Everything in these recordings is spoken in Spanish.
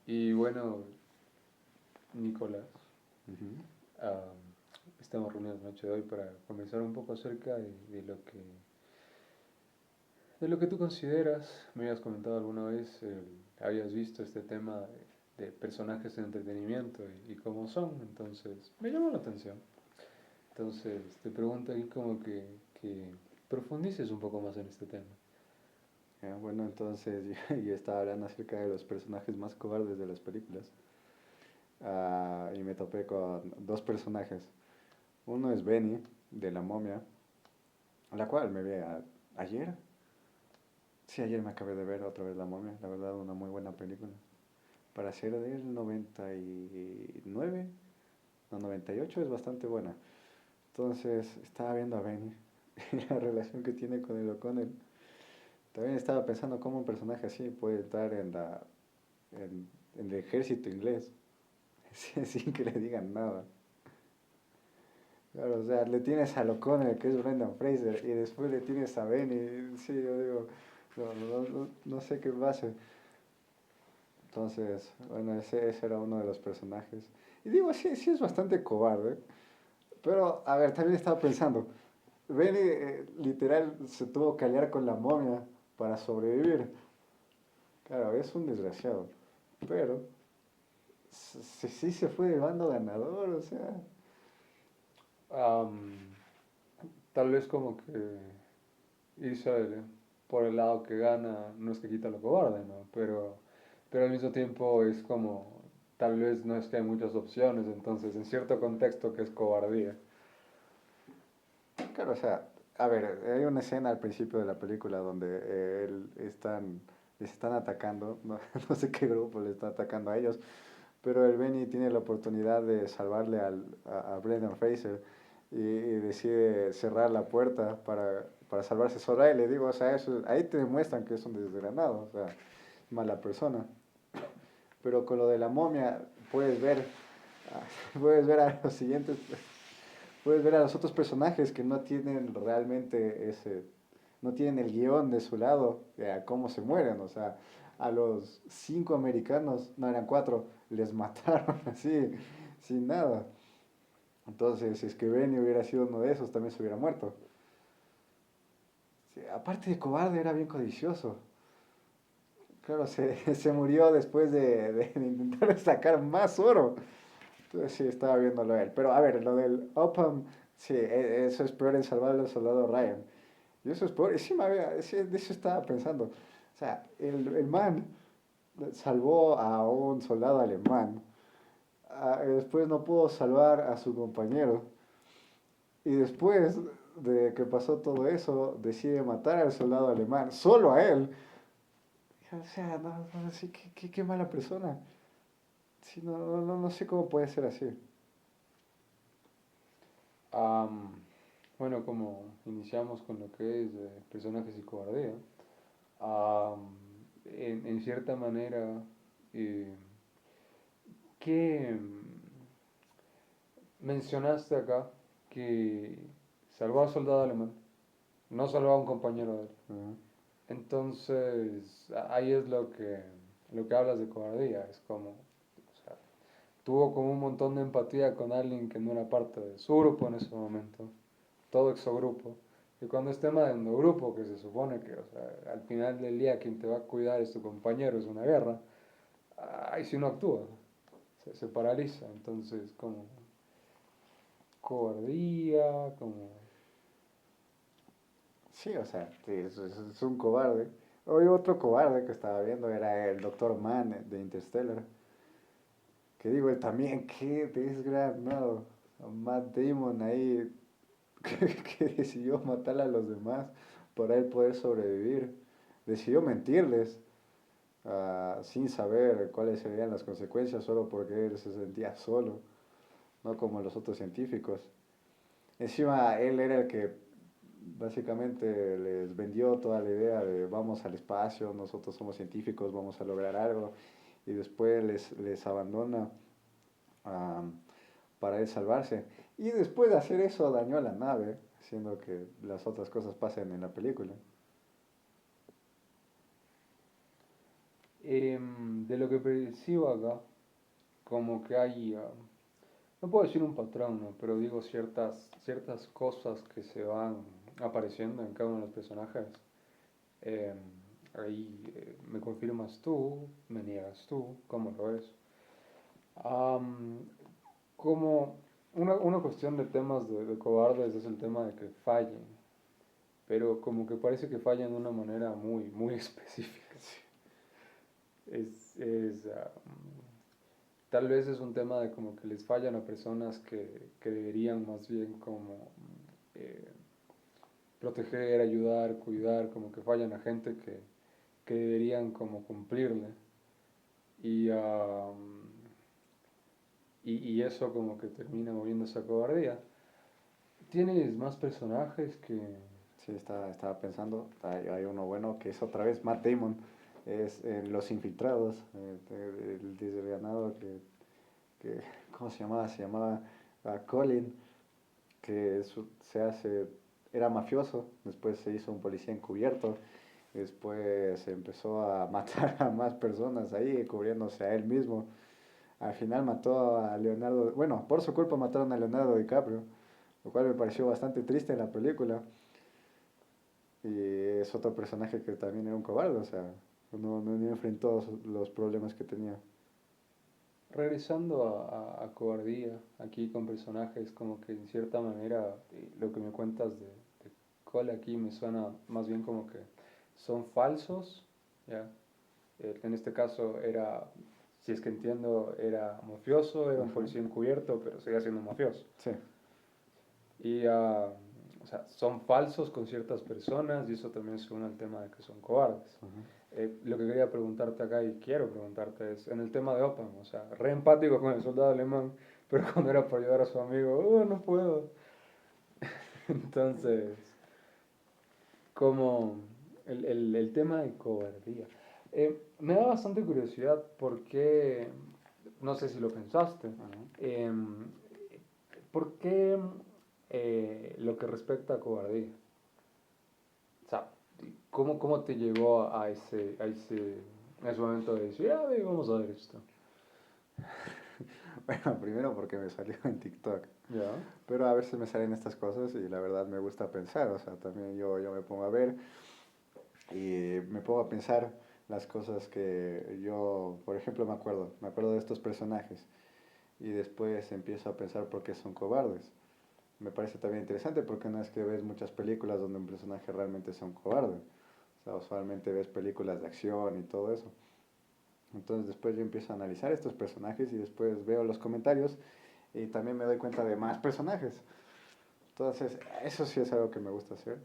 Y bueno, Nicolás, Ujú. ah, estamos reunidos la noche de hoy para conversar un poco acerca de lo que tú consideras. Me habías comentado alguna vez, habías visto este tema de personajes de entretenimiento y cómo son, entonces me llamó la atención. Entonces te pregunto ahí como que profundices un poco más en este tema. Bueno, entonces yo estaba hablando acerca de los personajes más cobardes de las películas. Y me topé con dos personajes. Uno es Benny, de la momia, la cual me vi ayer. Sí, ayer me acabé de ver otra vez La Momia, la verdad una muy buena película. Para ser del 99, no, 98 es bastante buena. Entonces estaba viendo a Benny y la relación que tiene con el O'Connell. También estaba pensando cómo un personaje así puede estar en el ejército inglés sin que le digan nada. Claro, o sea, le tienes a O'Connell, que es Brendan Fraser, y después le tienes a Benny. Sí, yo digo, no sé qué pasa. Entonces, bueno, ese era uno de los personajes. Y digo, sí, sí es bastante cobarde. Pero, a ver, también estaba pensando, Benny literal se tuvo que aliar con la momia para sobrevivir. Claro, es un desgraciado. Pero, sí se fue del bando ganador, o sea. Am, Tal vez como que irse por el lado que gana no es que quita lo cobarde, ¿no? Pero al mismo tiempo es como, tal vez no es que hay muchas opciones, entonces en cierto contexto que es cobardía. Claro, o sea, a ver, hay una escena al principio de la película donde les están atacando, no, no sé qué grupo le está atacando a ellos, pero el Benny tiene la oportunidad de salvarle a Brendan Fraser y decide cerrar la puerta para salvarse solo a él. Le digo, o sea, eso, ahí te demuestran que es un desgranado, o sea, mala persona. Pero con lo de la momia puedes ver, puedes ver a los siguientes, puedes ver a los otros personajes que no tienen realmente no tienen el guión de su lado, a cómo se mueren, o sea, a los 5 americanos, no eran 4, les mataron así, sin nada. Entonces, si es que Benny hubiera sido uno de esos, también se hubiera muerto. Sí, aparte de cobarde, era bien codicioso. Claro, se murió después de intentar sacar más oro. Entonces sí, estaba viéndolo a él. Pero a ver, lo del Upham, sí, eso es peor en salvar al soldado Ryan. Y eso es peor, y sí, de eso estaba pensando. O sea, el man salvó a un soldado alemán. Después no pudo salvar a su compañero. Y después de que pasó todo eso, decide matar al soldado alemán, solo a él. O sea, no, sí, qué mala persona. Sí, no sé cómo puede ser así. Am, bueno, como iniciamos con lo que es personajes y cobardía, am, en cierta manera, eh, ¿qué mencionaste acá que salvó a un soldado alemán, no salvó a un compañero de él? Ujú. Entonces, ahí es lo que hablas de cobardía, es como, o sea, tuvo como un montón de empatía con alguien que no era parte de su grupo en ese momento, todo exogrupo. Y cuando es tema de endogrupo, que se supone que, o sea, al final del día quien te va a cuidar es tu compañero, es una guerra, ahí si no actúa, se paraliza. Entonces, como cobardía, como... Sí, o sea, sí, es un cobarde. Hoy otro cobarde que estaba viendo era el Doctor Mann de Interstellar. Que digo, él también, qué desgranado. Matt Damon ahí que decidió matar a los demás para él poder sobrevivir. Decidió mentirles sin saber cuáles serían las consecuencias solo porque él se sentía solo, no como los otros científicos. Encima él era el que básicamente les vendió toda la idea de vamos al espacio, nosotros somos científicos, vamos a lograr algo, y después les abandona um, para él salvarse. Y después de hacer eso dañó a la nave, haciendo que las otras cosas pasen en la película. De lo que percibo acá, como que hay, no puedo decir un patrón, ¿no? Pero digo ciertas cosas que se van apareciendo en cada uno de los personajes. Eh, Ahí me confirmas tú, me niegas tú, ¿cómo lo ves? Am, Como una cuestión de temas de cobardes es el tema de que fallen, pero como que parece que fallan de una manera muy específica. Tal vez es un tema de como que les fallan a personas que deberían más bien como eh, proteger, ayudar, cuidar, como que fallan a gente que deberían como cumplirle. Y, y eso como que termina moviendo esa cobardía. Tienes más personajes que... Sí, estaba pensando, hay uno bueno que es otra vez Matt Damon, es Los Infiltrados, el desgranado que, ¿cómo se llamaba? Se llamaba Colin, que era mafioso, después se hizo un policía encubierto, después empezó a matar a más personas ahí, cubriéndose a él mismo. Al final mató a Leonardo, bueno, por su culpa mataron a Leonardo DiCaprio, lo cual me pareció bastante triste en la película. Y es otro personaje que también era un cobarde, o sea, no enfrentó los problemas que tenía. Regresando a cobardía, aquí con personajes como que en cierta manera lo que me cuentas de Cole aquí me suena más bien como que son falsos, ¿ya? En este caso era, si es que entiendo, era mafioso, era un Ajá. policía encubierto, pero seguía siendo mafioso. Sí. Y, o sea, son falsos con ciertas personas y eso también se une al tema de que son cobardes. Ajá. Lo que quería preguntarte acá y quiero preguntarte es en el tema de Opan, o sea, re empático con el soldado alemán, pero cuando era para ayudar a su amigo, no puedo. Entonces, como el tema de cobardía. Me da bastante curiosidad porque, no sé si lo pensaste, Ajá. ¿por qué lo que respecta a cobardía? O sea, ¿cómo te llevó a ese momento de decir, ve, vamos a ver esto? Bueno, primero porque me salió en TikTok. ¿Ya? Pero a veces me salen estas cosas y la verdad me gusta pensar, o sea, también yo me pongo a ver y me pongo a pensar las cosas que yo, por ejemplo, me acuerdo de estos personajes y después empiezo a pensar por qué son cobardes. Me parece también interesante porque no es que ves muchas películas donde un personaje realmente sea un cobarde. O sea, usualmente ves películas de acción y todo eso. Entonces después yo empiezo a analizar estos personajes y después veo los comentarios y también me doy cuenta de más personajes. Entonces, eso sí es algo que me gusta hacer.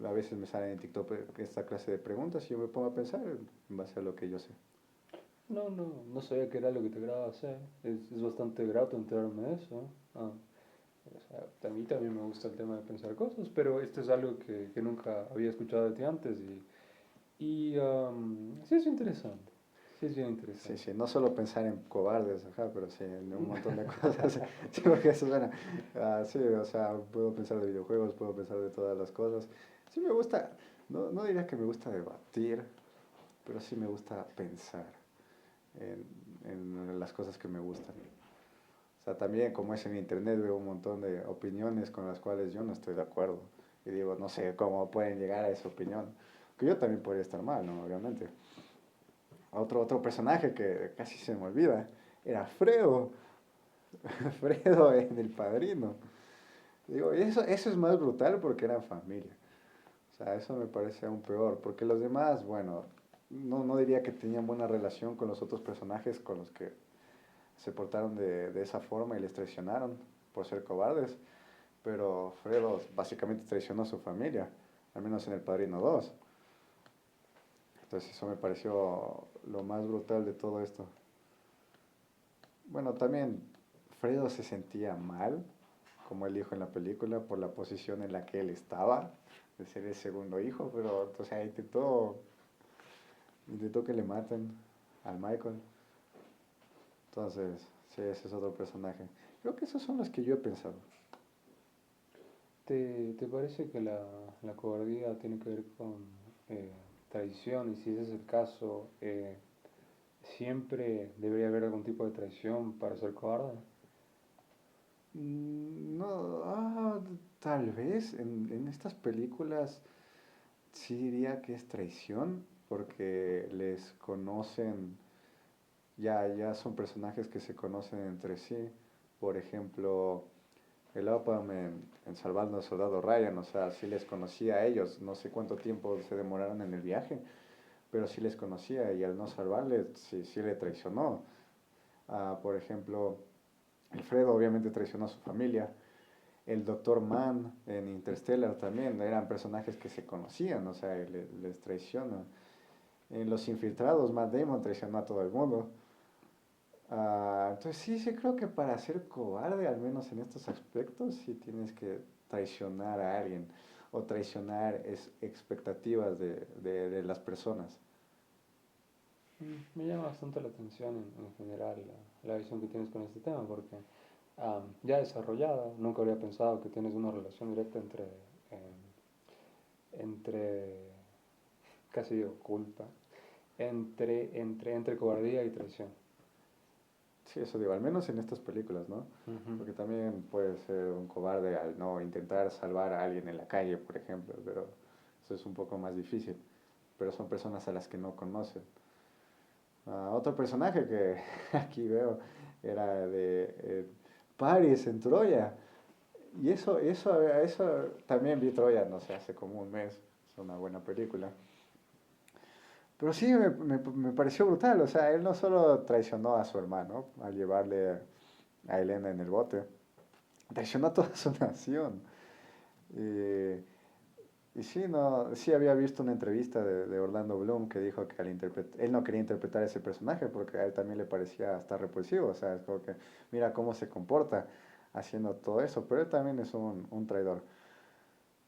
A veces me salen en TikTok esta clase de preguntas y yo me pongo a pensar en base a lo que yo sé. No sabía que era lo que te agradaba hacer. Es bastante grato enterarme de eso. O sea, a mí también me gusta el tema de pensar cosas, pero esto es algo que nunca había escuchado de ti antes sí es interesante. Sí es bien Sí, interesante. sí, no solo pensar en cobardes, ajá, pero sí en un montón de cosas. Sí, porque eso suena. Sí, o sea, puedo pensar de videojuegos, puedo pensar de todas las cosas. Sí me gusta, no diría que me gusta debatir, pero sí me gusta pensar en las cosas que me gustan. O sea, también como es en internet veo un montón de opiniones con las cuales yo no estoy de acuerdo. Y digo, no sé cómo pueden llegar a esa opinión. Que yo también podría estar mal, ¿no? Obviamente. Otro personaje que casi se me olvida era Fredo. Fredo en El Padrino. Digo, eso es más brutal porque eran familia. O sea, eso me parece aún peor. Porque los demás, bueno, no diría que tenían buena relación con los otros personajes con los que se portaron de esa forma y les traicionaron por ser cobardes. Pero Fredo básicamente traicionó a su familia, al menos en El Padrino 2. Entonces eso me pareció lo más brutal de todo esto. Bueno, también Fredo se sentía mal, como el hijo en la película, por la posición en la que él estaba, de ser el segundo hijo, pero o sea, intentó que le maten al Michael. Entonces, sí, ese es otro personaje. Creo que esos son los que yo he pensado. ¿Te parece que la cobardía tiene que ver con traición, y si ese es el caso, siempre debería haber algún tipo de traición para ser cobarde. No, tal vez en estas películas sí diría que es traición, porque les conocen, ya son personajes que se conocen entre sí. Por ejemplo, el Opam en Salvando al Soldado Ryan, o sea, sí les conocía a ellos, no sé cuánto tiempo se demoraron en el viaje, pero sí les conocía y al no salvarles, sí le traicionó. Por ejemplo, Alfredo obviamente traicionó a su familia. El Doctor Mann en Interstellar también eran personajes que se conocían, o sea, les traiciona. En Los Infiltrados, Matt Damon traicionó a todo el mundo. Entonces sí creo que para ser cobarde, al menos en estos aspectos, sí tienes que traicionar a alguien o traicionar expectativas de las personas. Me llama bastante la atención en general la visión que tienes con este tema, porque ya desarrollada, nunca habría pensado que tienes una relación directa entre casi digo culpa, entre cobardía y traición. Sí, eso digo, al menos en estas películas, ¿no? Ujú. Porque también puede ser un cobarde al no intentar salvar a alguien en la calle, por ejemplo, pero eso es un poco más difícil. Pero son personas a las que no conocen. Otro personaje que aquí veo era de Paris en Troya. Y eso también vi Troya, no sé, hace como un mes. Es una buena película. Pero sí, me pareció brutal. O sea, él no solo traicionó a su hermano al llevarle a Elena en el bote, traicionó a toda su nación. Y, y sí, no, sí había visto una entrevista de Orlando Bloom que dijo que él no quería interpretar ese personaje porque a él también le parecía hasta repulsivo. O sea, es como que mira cómo se comporta haciendo todo eso, pero él también es un traidor.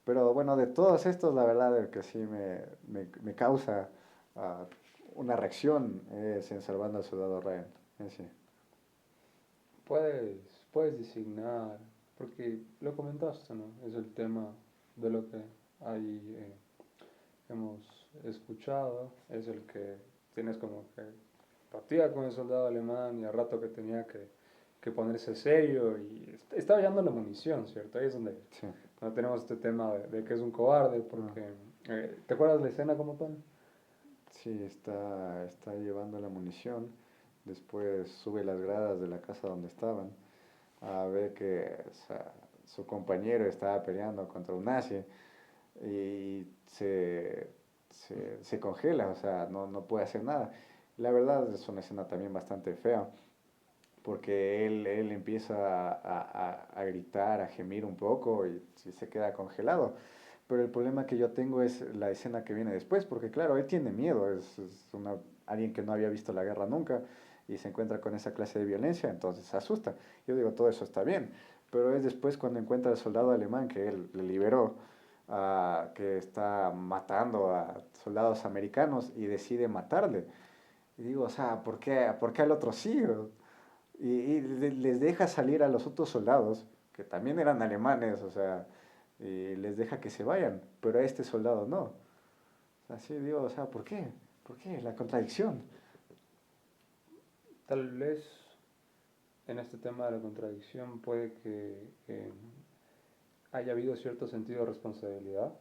Pero bueno, de todos estos, la verdad, el que sí me causa ah, una reacción es en Salvando al Soldado Ryan. Sí. Puedes designar, porque lo comentaste, ¿no? Es el tema de lo que ahí hemos escuchado, es el que tienes como que partía con el soldado alemán y al rato que tenía que ponerse serio y estaba hallando la munición, ¿cierto? Ahí es Sí. donde tenemos este tema de que es un cobarde, Ah, porque ¿te acuerdas la escena como tal? sí, está llevando la munición. Después sube las gradas de la casa donde estaban. Ve que o sea, su compañero estaba peleando contra un nazi y se congela, o sea, no puede hacer nada. La verdad es una escena también bastante fea, porque él empieza a gritar, a gemir un poco y se queda congelado. Pero el problema que yo tengo es la escena que viene después, porque claro, él tiene miedo, alguien que no había visto la guerra nunca y se encuentra con esa clase de violencia, entonces se asusta. Yo digo, todo eso está bien, pero es después cuando encuentra al soldado alemán que él le liberó, que está matando a soldados americanos y decide matarle. Y digo, o sea, por qué al otro sí? Y les deja salir a los otros soldados, que también eran alemanes, o sea, y les deja que se vayan, pero a este soldado no. Así digo, o sea, ¿por qué? ¿Por qué? La contradicción. Tal vez en este tema de la contradicción puede que haya habido cierto sentido de responsabilidad.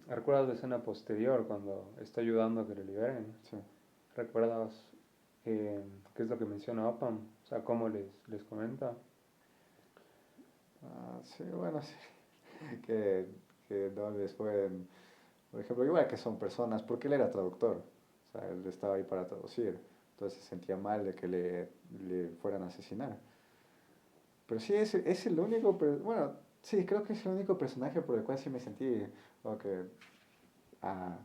¿Recuerdas la escena posterior cuando está ayudando a que le liberen? Sí, ¿Recuerdas qué es lo que menciona Opam? O sea, cómo les comenta. sí bueno, sí, que no les pueden, por ejemplo, igual que son personas, porque él era traductor, o sea, él estaba ahí para traducir, entonces se sentía mal de que le fueran a asesinar. Pero sí, es el único, bueno, sí, creo que es el único personaje por el cual sí me sentí, como que, ah,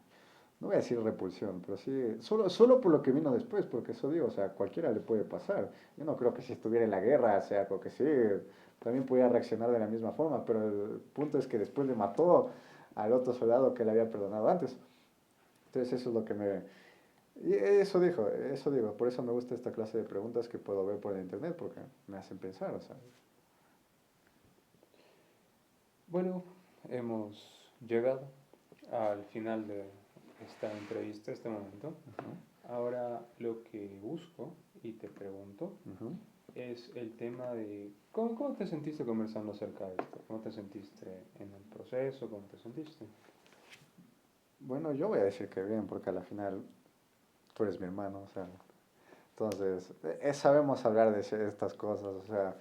no voy a decir repulsión, pero sí, solo por lo que vino después, porque eso digo, o sea, cualquiera le puede pasar. Yo no creo que si estuviera en la guerra, o sea, porque sí, también podía reaccionar de la misma forma, pero el punto es que después le mató al otro soldado que le había perdonado antes. Entonces eso es lo que me... Y eso digo, por eso me gusta esta clase de preguntas que puedo ver por el internet, porque me hacen pensar, o sea. Bueno, hemos llegado al final de esta entrevista, este momento. Ahora lo que busco y te pregunto Ujú. es el tema de cómo te sentiste conversando acerca de esto, cómo te sentiste en el proceso, cómo te sentiste. Bueno, yo voy a decir que bien, porque a la final tú eres mi hermano, o sea, entonces sabemos hablar de estas cosas, o sea,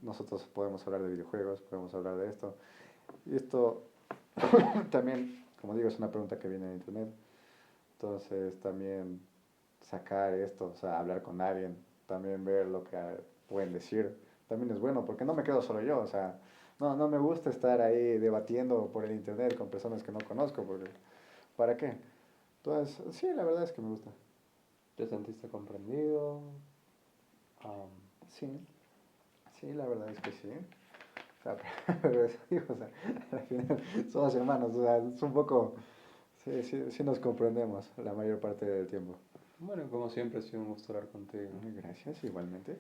nosotros podemos hablar de videojuegos, podemos hablar de esto. Y esto también, como digo, es una pregunta que viene de internet. Entonces también sacar esto, o sea, hablar con alguien, también ver lo que pueden decir, también es bueno, porque no me quedo solo yo, o sea, no me gusta estar ahí debatiendo por el internet con personas que no conozco, porque ¿para qué? Entonces, sí, la verdad es que me gusta. ¿Te sentiste comprendido? Am, Sí, sí, la verdad es que sí. O sea, pero eso digo, o sea, al final somos hermanos, o sea, es un poco, sí, sí, sí nos comprendemos la mayor parte del tiempo. bueno, como siempre ha sido un gusto hablar contigo. Gracias, igualmente.